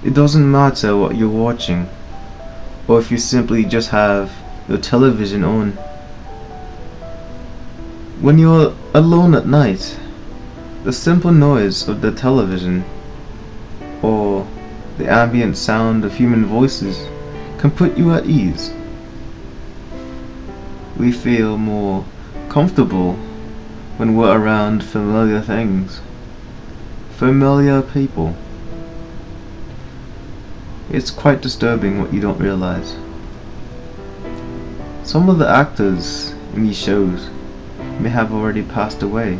It doesn't matter what you're watching, or if you simply just have your television on. When you're alone at night, the simple noise of the television or the ambient sound of human voices can put you at ease. We feel more comfortable when we're around familiar things, familiar people. It's quite disturbing what you don't realize. Some of the actors in these shows may have already passed away,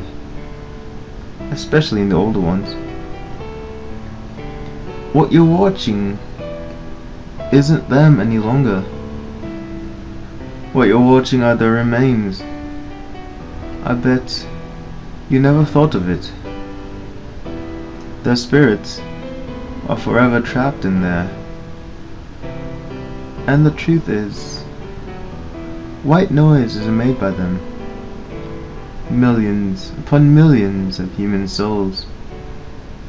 especially in the older ones. What you're watching isn't them any longer. What you're watching are their remains. I bet you never thought of it. Their spirits are forever trapped in there. And the truth is, white noise is made by them. Millions upon millions of human souls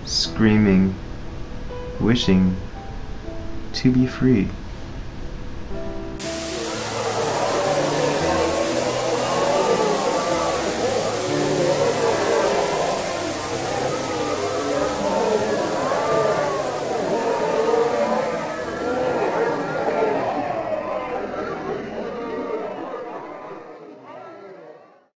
screaming, wishing to be free.